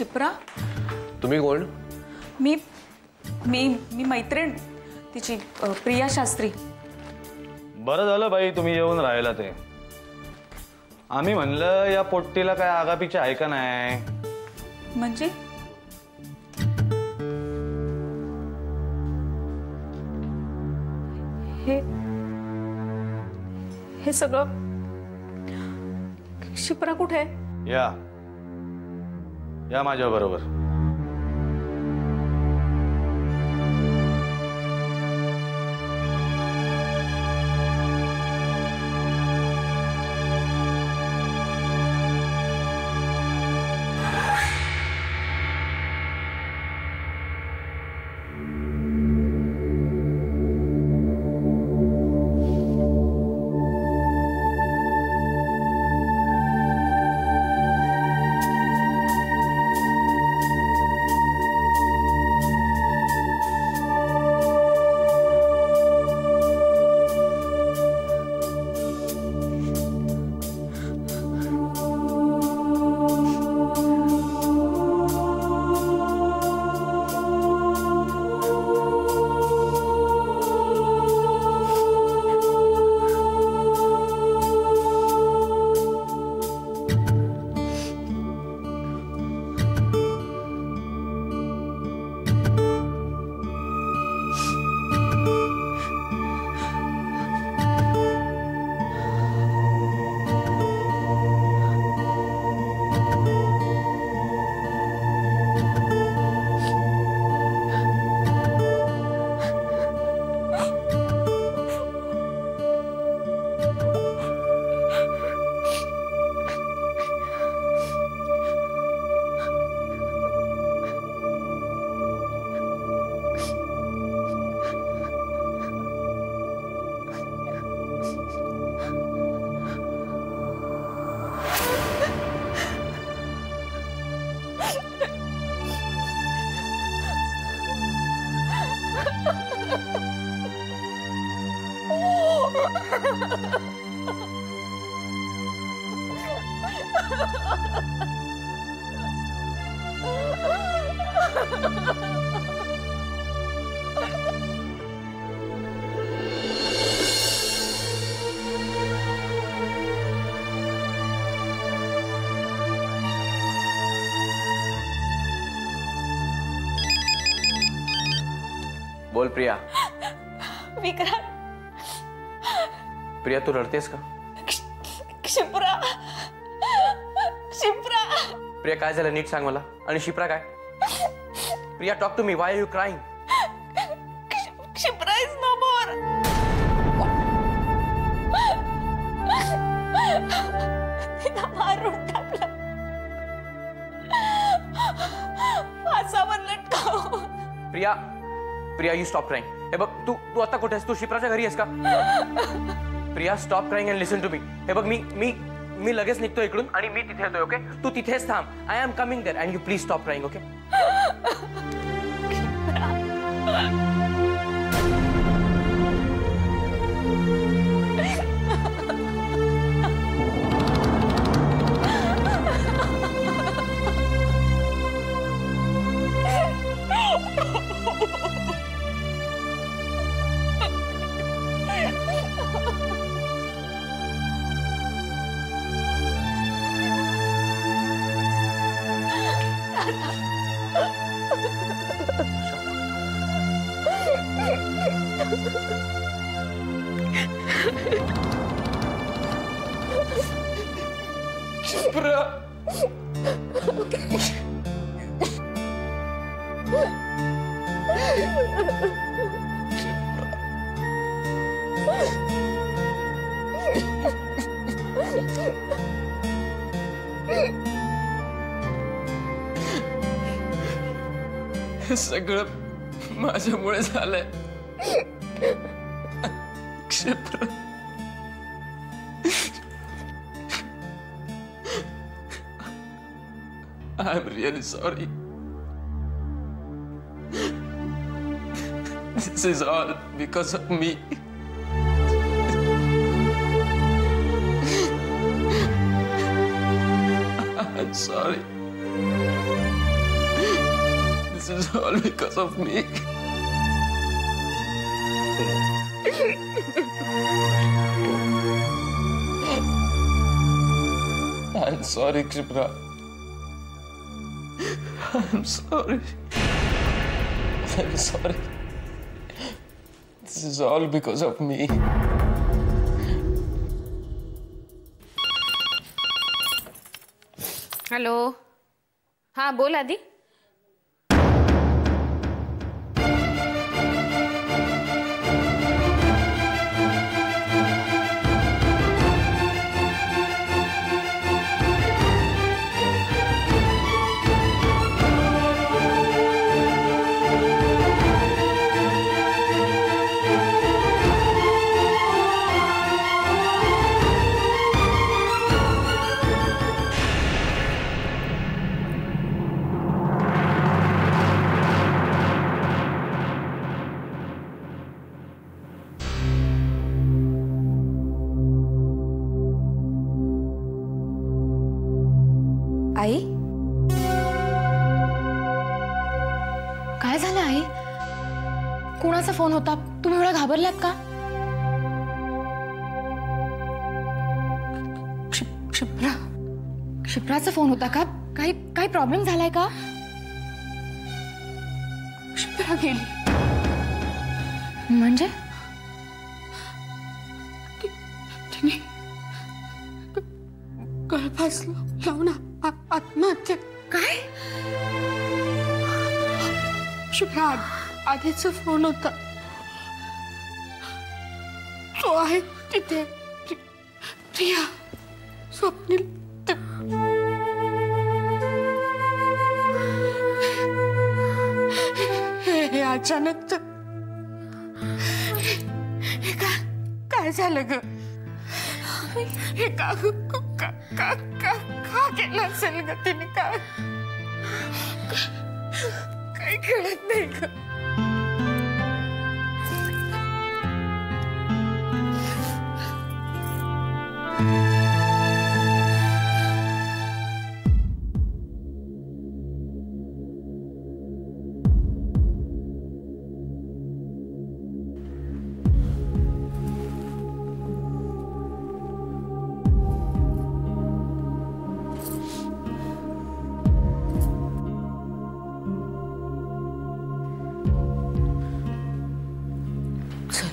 शिप्रा, तुम्ही कोण? मी मी मी मैत्रीण तिची, प्रिया शास्त्री. बरं झालं बाई तुम्ही येऊन राहिला ते. आम्ही म्हणलं या पोट्टीला काय आगापीचे आहे का नाही. म्हणजे हे हे सगळं शिप्रा कुठे आहे? या माझ्या बरोबर. बोल प्रिया. विक्रांत. प्रिया तू रडतेस का? शिप्रा, शिप्रा. प्रिया काय झालं नीट सांग मला. आणि शिप्रा काय? Priya talk to me. Why are you crying? Shipra is no more. तिला मारून टाकलं. फासावर लटकावून. Priya, Priya you stop crying. हे बघ तू तू आता कुठे आहेस? तू शिप्राच्या घरी आहेस का? Priya stop crying and listen to me. हे बघ मी मी मी लगेच निघतो इकडून आणि मी तिथे येतोय. ओके तू तिथेच थांब. I am coming there and you please stop crying. Okay Shipra. हे सगळं माझ्यामुळे झालंय. Shipra, I'm really sorry. This is all because of me. I'm sorry. This is all because of me. I'm sorry, Kshipra. I'm sorry. I'm sorry. This is all because of me. Hello. हा बोल आधी. आई काय झालं आई? कोणाचा phone होता? तुम्ही एवढ्या घाबरलात का? क्षिप्राचा फोन होता का? काही प्रॉब्लेम झालाय का? क्षिप्रा गेली म्हणजे? तिने गळफास लावून आत्महत्या. काय? क्षिप्रा आधीचा फोन होता. तो आहे तिथे. प्रिया, स्वप्नील. हे अचानक काय झालं ग? हे का केलं असेल ग तिने? काही कळत नाही ग.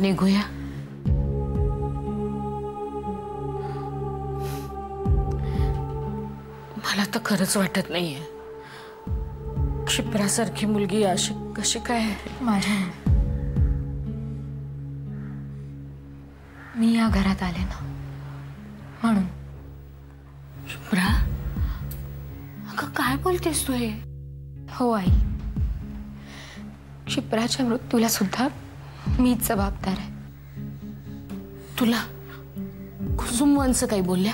निघूया. मला तर खरंच वाटत नाहीये क्षिप्रासारखी मुलगी अशी कशी काय माझ्या मी या घरात आले ना म्हणून. क्षिप्रा, अगं काय बोलतेस तू हे? हो आई, क्षिप्राच्या मृत्यूला सुद्धा मीच जबाबदार आहे. तुला कुसुम वंश काही बोलल्या?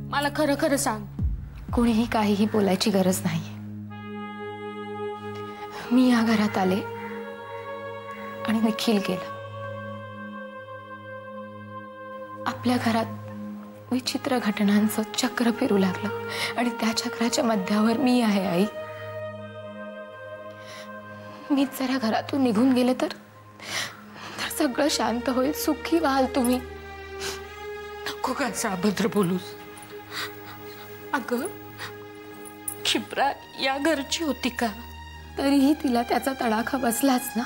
मला खरं खरं सांग. कोणीही काहीही बोलायची गरज नाही. मी या घरात आले आणि निखिल गेला. आपल्या घरात विचित्र घटनांचं चक्र फिरू लागलं आणि त्या चक्राच्या मध्यावर मी आहे आई. मीच जरा घरातून निघून गेले तर सगळं शांत होईल. सुखी व्हाल तुम्ही. नको का अभद्र बोलूस. अगं क्षिप्रा या घरची होती का? तरीही तिला त्याचा तडाखा बसलाच ना.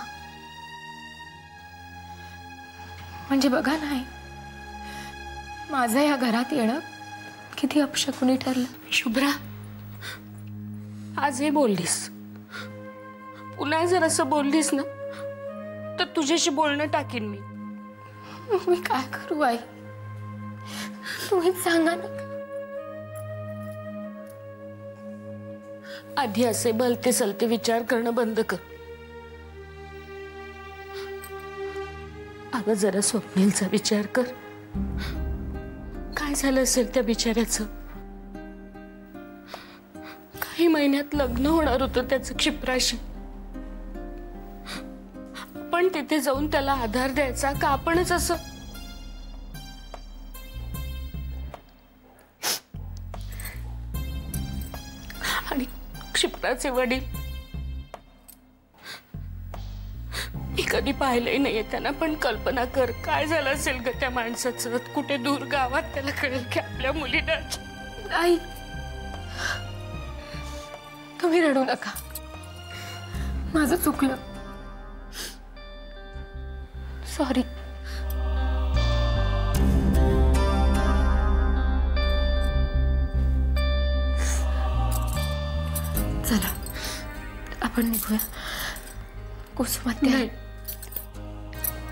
म्हणजे बघा नाही, माझं या घरात येणं किती अपशकुनी ठरलं. शुभ्रा, आज हे बोललीस, पुन्हा जर असं बोललीस ना तर तुझ्याशी बोलणं टाकीन मी. मी काय करू आई? तुम्हीच सांगा ना. आधी असे भलते सलते विचार करणं बंद कर. अगं जरा स्वप्नीलचा विचार कर. काय झालं असेल त्या बिचाऱ्याचं? काही महिन्यात लग्न होणार होतं त्याचं क्षिप्राशी. पण तिथे जाऊन त्याला आधार द्यायचा का आपणच असं? आणि क्षिप्राचे वडील कधी पाहिलंही नाहीये त्यांना, पण कल्पना कर काय झालं असेल ग त्या माणसाचं. कुठे दूर गावात त्याला कळेल की आपल्या मुलीला. आई, तुम्ही रडू नका. माझं चुकलं. सॉरी. चला आपण निघूया. कुसुमात्या, नाही,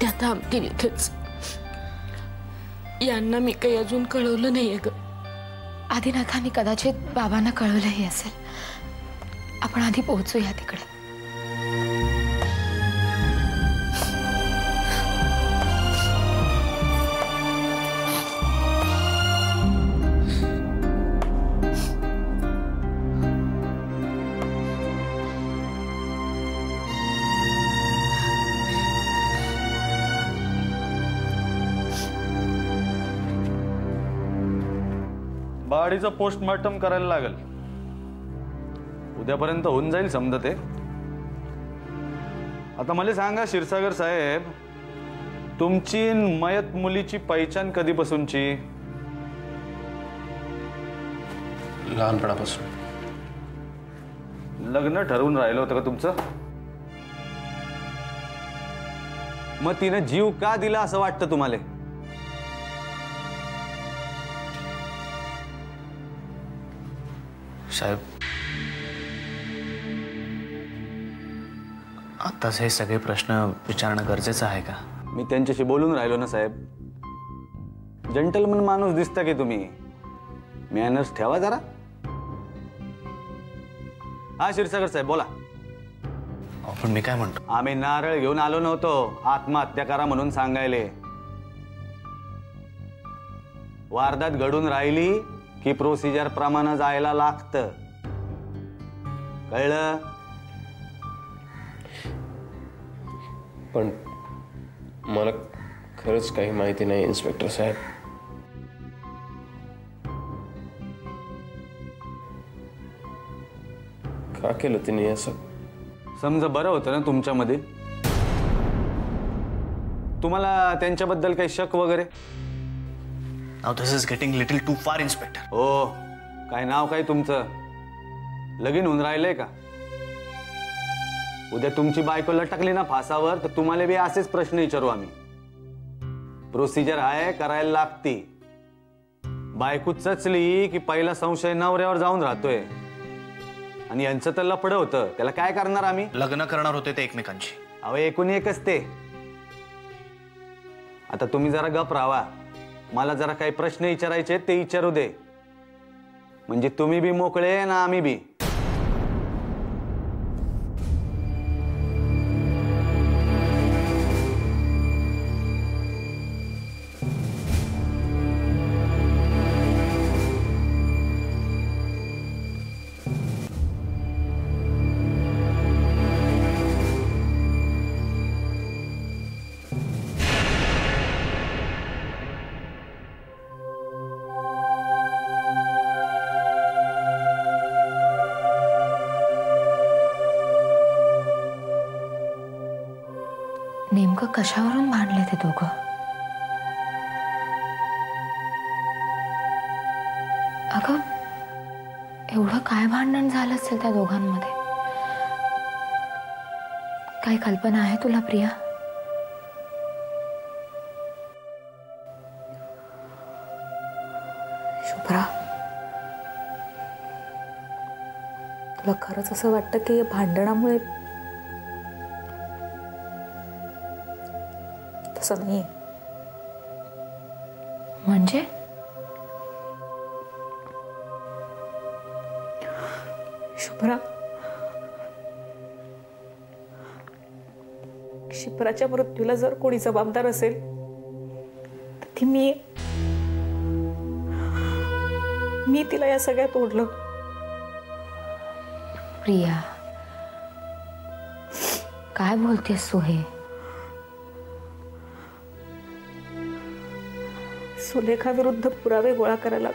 त्या थांबतील इथेच. यांना मी काही अजून कळवलं नाहीये ग. आदिनाथांनी कदाचित बाबांना कळवलंही असेल. आपण आधी पोहोचूया तिकडे. बाडीचं पोस्टमॉर्टम करायला लागेल. उद्यापर्यंत होऊन जाईल समजा ते. आता मला सांगा क्षीरसागर साहेब, तुमची मयत मुलीची पहिचान कधीपासूनची? लहानपणापासून. लग्न ठरवून राहिलं होतं का तुमचं? मग तिने जीव का दिला असं वाटतं तुम्हाला? साहेब, आताच हे सगळे प्रश्न विचारणं गरजेचं आहे का? मी त्यांच्याशी बोलून राहिलो ना साहेब. जेंटलमन माणूस दिसता की तुम्ही. मॅनर्स ठेवा जरा. हा क्षीरसागर साहेब बोला. पण मी काय म्हणतो, आम्ही नारळ घेऊन आलो नव्हतो आत्महत्या करा म्हणून सांगायले. वारदात घडून राहिली की प्रोसिजर प्रमाणे जायला लागतं. कळलं? पण मला खरंच काही माहिती नाही इन्स्पेक्टर साहेब. का केलं तिने असं? समजा बरं होतं ना तुमच्यामध्ये. तुम्हाला त्यांच्याबद्दल काही शक वगैरे? Now this is getting little too far inspector. हो, काय नाव काय तुमचं? लगीन होऊन राहिलंय का? उद्या तुमची बायको लटकली ना फासावर तर तुम्हाला बी असेच प्रश्न विचारू आम्ही. प्रोसिजर आहे, करायला लागती. बायको चचली की पहिला संशय नवऱ्यावर जाऊन राहतोय. आणि यांचं तर लपडं होतं, त्याला काय करणार आम्ही? लग्न करणार होते ते एकमेकांची. अहो एकूण एकच ते. आता तुम्ही जरा गप राहा. मला जरा काही प्रश्न विचारायचे ते विचारू दे. म्हणजे तुम्ही बी मोकळे ना आम्ही बी. नेमकं कशावरून भांडले ते दोघं? अगं, एवढं काय भांडण झालं असेल त्या दोघांमध्ये? काही कल्पना आहे तुला प्रिया? शुभ्रा, तुला खरंच असं वाटतं की भांडणामुळे? तसं नाहीये. म्हणजे? शुभ्रा, क्षिप्राच्या मृत्यूला जर कोणी जबाबदार असेल तर ती मी तिला या सगळ्यात ओढलं. प्रिया, काय बोलतेस तू हे? सुलेखा विरुद्ध पुरावे गोळा करायला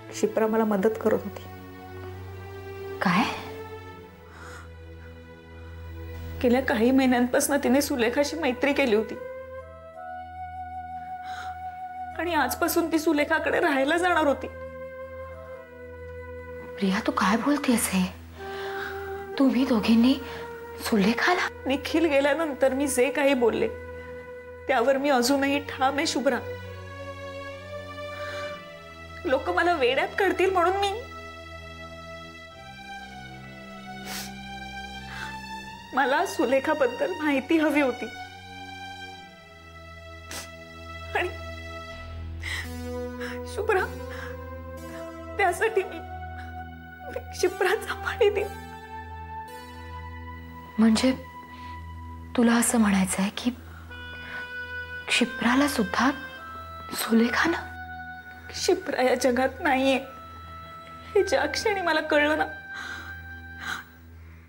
क्षिप्रा मला मदत करत होती. काय? गेल्या काही महिन्यांपासून तिने सुलेखाशी मैत्री केली होती आणि आजपासून ती सुलेखाकडे राहायला जाणार होती. प्रिया तू काय बोलतेस हे? तुम्ही दोघींनी सुलेखाला? निखिल गेल्यानंतर मी जे काही बोलले त्यावर मी अजूनही ठाम आहे शुभ्रा. लोक मला वेड्यात काढतील म्हणून मला सुलेखाबद्दल माहिती हवी होती आणि शुभ्रा त्यासाठी मी क्षिप्राचा पाणी दिला. म्हणजे तुला असं म्हणायचं आहे की क्षिप्राला सुद्धा सुलेखानं? क्षिप्रा या जगात नाहीये हे ज्या क्षणी मला कळलं ना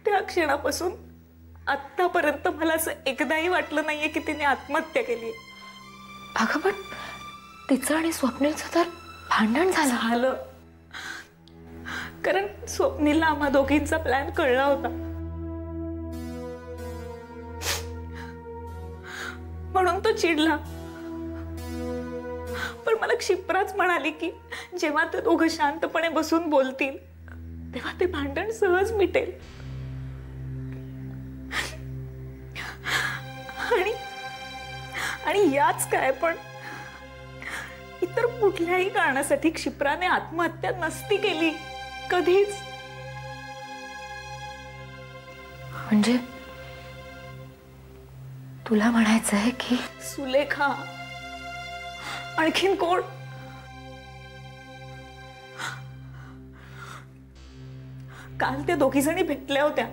त्या क्षणापासून आतापर्यंत मला असं एकदाही वाटलं नाहीये की तिने आत्महत्या केली. अगं पण तिचं आणि स्वप्नीलचं तर भांडण झालं. कारण स्वप्नीलला आम्हा दोघींचा प्लॅन कळला होता म्हणून तो चिडला. पण मला क्षिप्राच म्हणाली की जेव्हा ते दोघं शांतपणे बसून बोलतील तेव्हा ते भांडण सहज मिटेल. आणि याच काय पण इतर कुठल्याही कारणासाठी क्षिप्राने आत्महत्या नसती केली कधीच. म्हणजे तुला म्हणायचं आहे की सुलेखा आणखीन कोण? काल त्या दोघी जणी भेटल्या होत्या.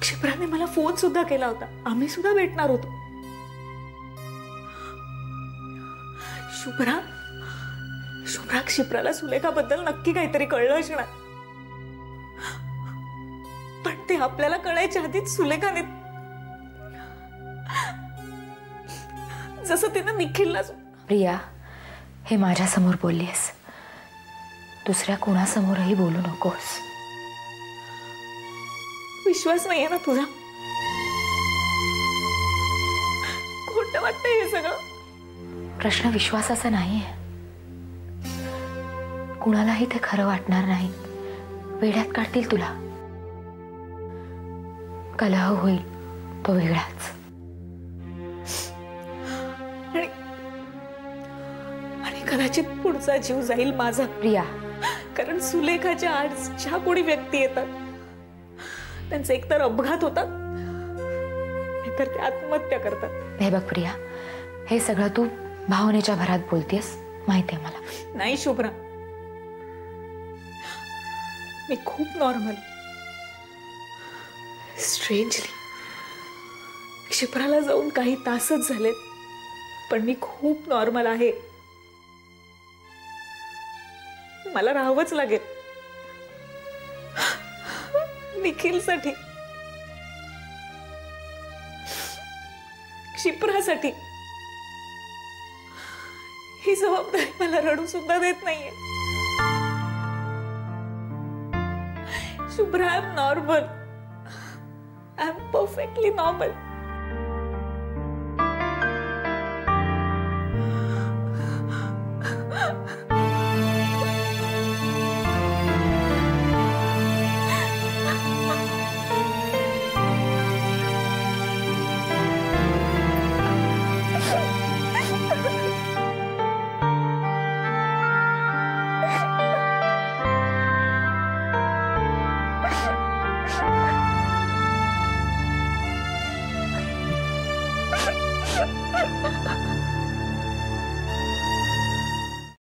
क्षिप्राने मला फोन सुद्धा केला होता. आम्ही सुद्धा भेटणार होतो. शुभ्रा क्षिप्राला सुलेखाबद्दल नक्की काहीतरी कळलं असणार. पण ते आपल्याला कळायच्या आधीच सुलेखाने जसं तिने निखिलला. प्रिया हे माझ्या समोर बोललीस, दुसऱ्या कोणासमोरही बोलू नकोस. विश्वास नाहीये ना तुझा? खोटं वाटतंय हे सगळं? प्रश्न विश्वासाचा नाहीये. कुणालाही ते खरं वाटणार नाही. वेड्यात काढतील तुला. कलह होईल तो वेगळाच. आणि कदाचित पुढचा जीव जाईल माझा. प्रिया कारण सुलेखाच्या आड ज्या कोणी व्यक्ती येतात त्यांचा एकतर अपघात होतात नाहीतर ते आत्महत्या करतात. हे बघ प्रिया, हे सगळं तू भावनेच्या भरात बोलतेस माहितीये मला. नाही शुभ्रा, मी खूप नॉर्मल. स्ट्रेंजली क्षिप्राला जाऊन काही तासच झालेत पण मी खूप नॉर्मल आहे. मला राहावंच लागेल निखिलसाठी, क्षिप्रासाठी. ही जबाबदारी मला रडू सुद्धा देत नाहीये. Shubhra, I am normal. I am perfectly normal.